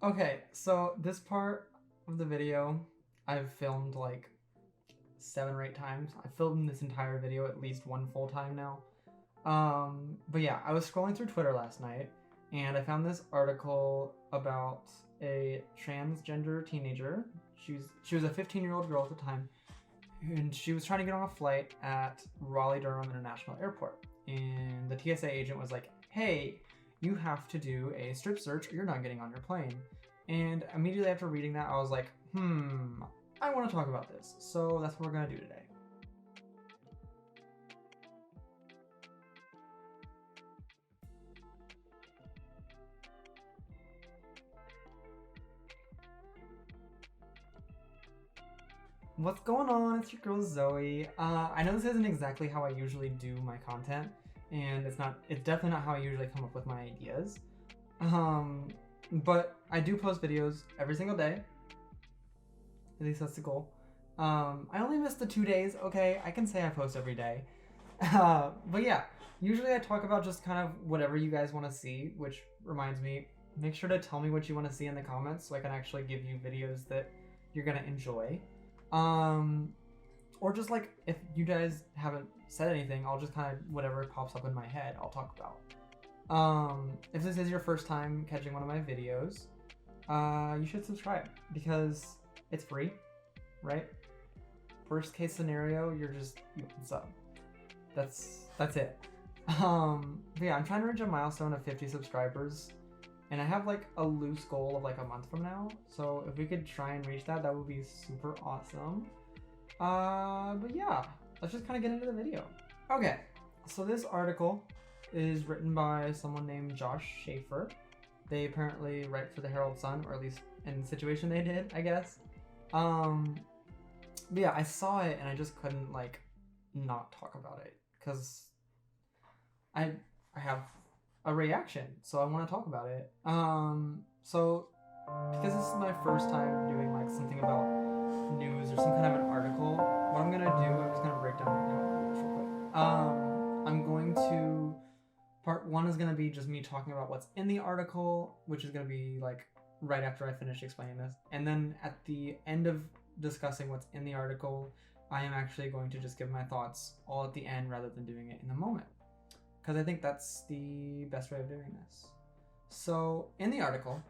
Okay, so this part of the video I've filmed like 7 or 8 times. I filmed this entire video at least one full time now. But yeah, I was scrolling through Twitter last night and I found this article about a transgender teenager. She was a 15-year-old girl at the time, and she was trying to get on a flight at Raleigh-Durham International Airport. And the TSA agent was like, "Hey, you have to do a strip search or you're not getting on your plane." And immediately after reading that, I was like, I want to talk about this. So that's what we're going to do today. What's going on? It's your girl Zoe. I know this isn't exactly how I usually do my content, and it's definitely not how I usually come up with my ideas. But I do post videos every single day. At least that's the goal. I only missed the 2 days, okay? I can say I post every day. But yeah, usually I talk about just kind of whatever you guys want to see, which reminds me, make sure to tell me what you want to see in the comments so I can actually give you videos that you're going to enjoy. Or just like if you guys haven't said anything, I'll just kind of whatever pops up in my head, I'll talk about. If this is your first time catching one of my videos, you should subscribe because it's free, right? Worst case scenario, you can sub. That's it. But yeah, I'm trying to reach a milestone of 50 subscribers, and I have like a loose goal of like a month from now. So if we could try and reach that, that would be super awesome. But yeah, let's just kind of get into the video. Okay, so this article is written by someone named Josh Schaefer. They apparently write for the Herald Sun, or at least in the situation they did, I guess. But yeah, I saw it and I just couldn't like not talk about it because I have a reaction, so I want to talk about it. So because this is my first time doing like something about news or some kind of an article, what I'm gonna do, I'm just gonna break down how it works real quick. I'm going to part one is gonna be just me talking about what's in the article, which is gonna be like right after I finish explaining this, and then at the end of discussing what's in the article, I am actually going to just give my thoughts all at the end rather than doing it in the moment, because I think that's the best way of doing this. So in the article,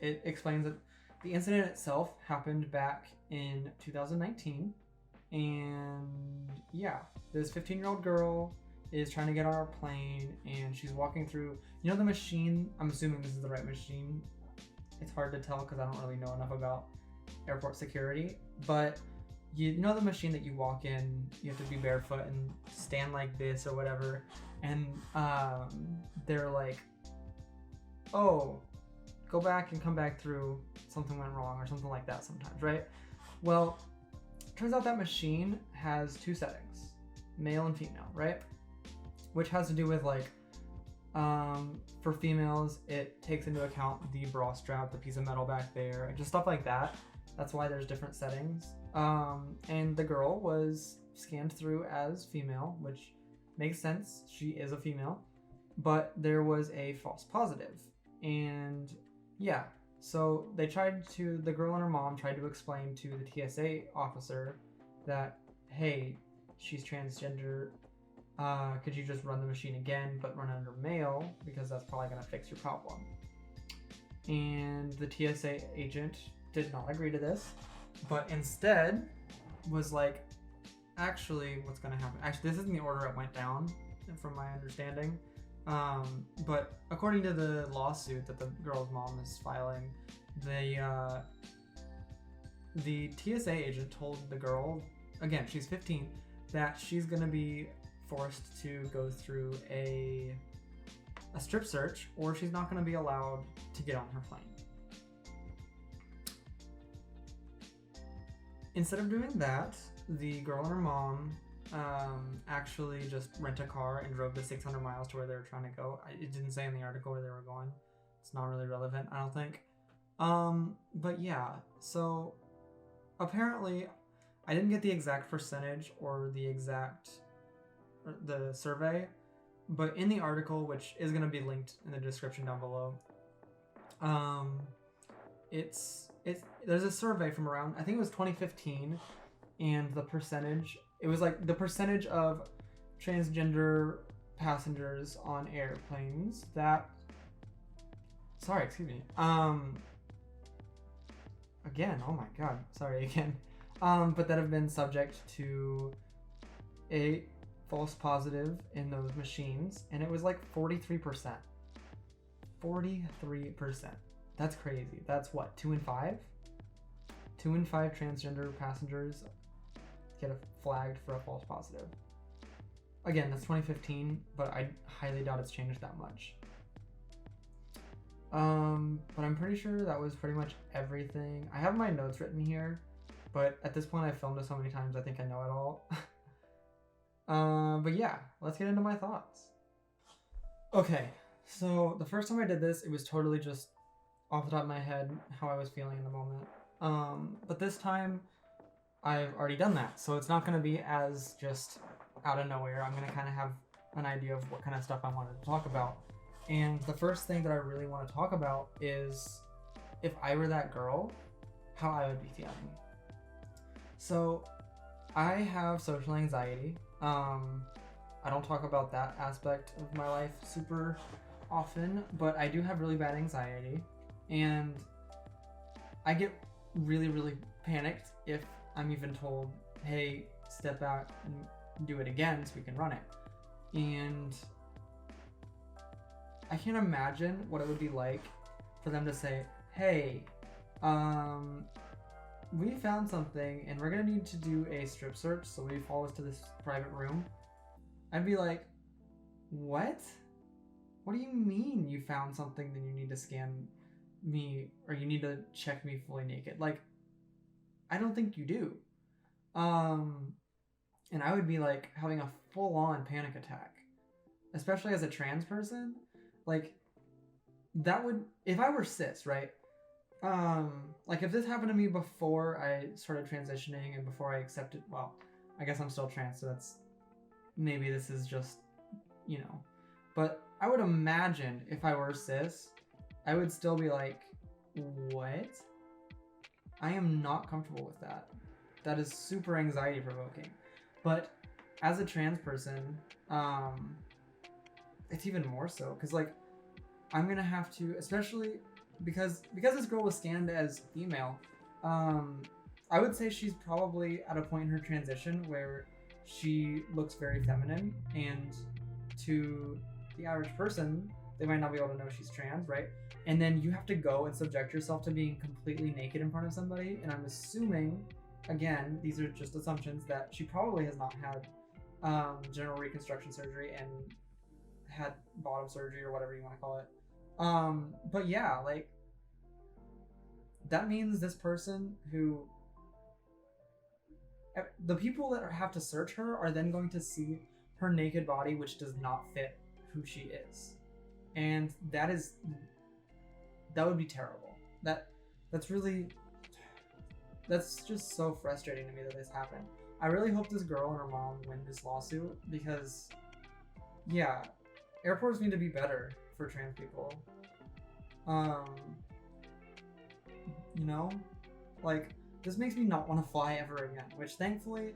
it explains that the incident itself happened back in 2019, and yeah, this 15-year-old girl is trying to get on our plane, and she's walking through, you know, the machine. I'm assuming this is the right machine. It's hard to tell because I don't really know enough about airport security, but you know the machine that you walk in, you have to be barefoot and stand like this or whatever, and they're like, oh, go back and come back through, something went wrong or something like that sometimes, right? Well, turns out that machine has two settings, male and female, right? Which has to do with like, for females, it takes into account the bra strap, the piece of metal back there, just stuff like that. That's why there's different settings. And the girl was scanned through as female, which makes sense. She is a female, but there was a false positive. And yeah, so the girl and her mom tried to explain to the TSA officer that, hey, she's transgender. Could you just run the machine again, but run under male, because that's probably gonna fix your problem. And the TSA agent did not agree to this, but instead was like, actually, what's gonna happen? Actually, this isn't the order it went down, from my understanding. But according to the lawsuit that the girl's mom is filing, the TSA agent told the girl, again, she's 15, that she's gonna be forced to go through a strip search, or she's not going to be allowed to get on her plane. Instead of doing that, the girl and her mom actually just rent a car and drove the 600 miles to where they were trying to go. It didn't say in the article where they were going. It's not really relevant, I don't think. But yeah, so apparently I didn't get the exact percentage or the survey, but in the article, which is going to be linked in the description down below, Um, it's there's a survey from around, I think it was 2015, and it was like the percentage of transgender passengers on airplanes that, sorry, excuse me, again, oh my god, sorry again, but that have been subject to a false positive in those machines, and it was like 43%. 43%. That's crazy. That's what, 2 in 5? 2 in 5 transgender passengers get flagged for a false positive. Again, that's 2015, but I highly doubt it's changed that much. But I'm pretty sure that was pretty much everything. I have my notes written here, but at this point I've filmed it so many times I think I know it all. But yeah, let's get into my thoughts. Okay, so the first time I did this, it was totally just off the top of my head how I was feeling in the moment. But this time I've already done that, so it's not going to be as just out of nowhere. I'm going to kind of have an idea of what kind of stuff I wanted to talk about. And the first thing that I really want to talk about is if I were that girl, how I would be feeling. So I have social anxiety. I don't talk about that aspect of my life super often, but I do have really bad anxiety, and I get really, really panicked if I'm even told, hey, step out and do it again so we can run it. And I can't imagine what it would be like for them to say, hey, we found something and we're gonna need to do a strip search, so we follow us to this private room. I'd be like, what? What do you mean you found something, then you need to scan me, or you need to check me fully naked? Like, I don't think you do. And I would be like having a full-on panic attack, especially as a trans person. Like, that would, if I were cis, right? Like if this happened to me before I started transitioning and before I accepted, well, I guess I'm still trans, so that's, maybe this is just, you know, but I would imagine if I were cis, I would still be like, what? I am not comfortable with that. That is super anxiety provoking. But as a trans person, it's even more so, because like I'm gonna have to, especially because this girl was scanned as female, I would say she's probably at a point in her transition where she looks very feminine, and to the average person, they might not be able to know she's trans, right? And then you have to go and subject yourself to being completely naked in front of somebody, and I'm assuming, again, these are just assumptions, that she probably has not had general reconstruction surgery and had bottom surgery or whatever you want to call it. But yeah, like, that means this person who, the people that have to search her are then going to see her naked body, which does not fit who she is. And that would be terrible. That's just so frustrating to me that this happened. I really hope this girl and her mom win this lawsuit, because yeah, airports need to be better for trans people. You know, like, this makes me not want to fly ever again, which thankfully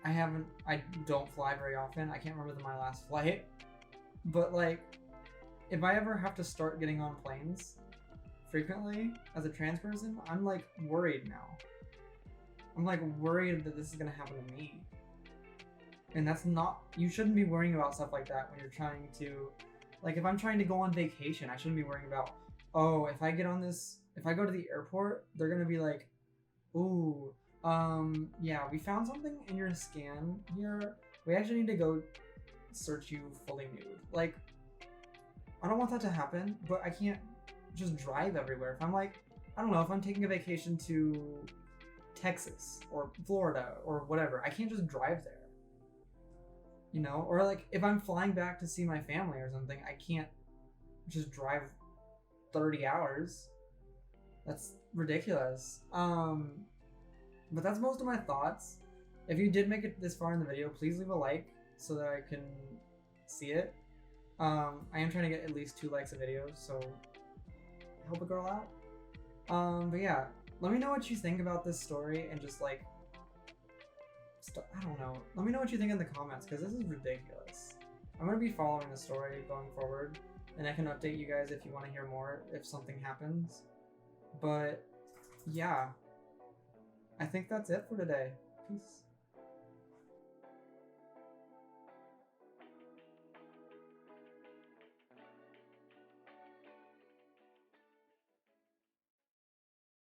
I don't fly very often. I can't remember my last flight, but like, if I ever have to start getting on planes frequently as a trans person, I'm like worried now. I'm like worried that this is gonna happen to me. And that's not, you shouldn't be worrying about stuff like that when you're trying to, like, if I'm trying to go on vacation, I shouldn't be worrying about, oh, if I go to the airport, they're gonna be like, ooh, yeah, we found something in your scan here. We actually need to go search you fully nude. Like, I don't want that to happen, but I can't just drive everywhere. If I'm like, I don't know, if I'm taking a vacation to Texas or Florida or whatever, I can't just drive there. You know? Or like, if I'm flying back to see my family or something, I can't just drive 30 hours. That's ridiculous. But that's most of my thoughts. If you did make it this far in the video, please leave a like so that I can see it. I am trying to get at least 2 likes a video, so help a girl out. But yeah, let me know what you think about this story and just like, I don't know. Let me know what you think in the comments because this is ridiculous. I'm gonna be following the story going forward, and I can update you guys if you want to hear more if something happens. But yeah, I think that's it for today. Peace.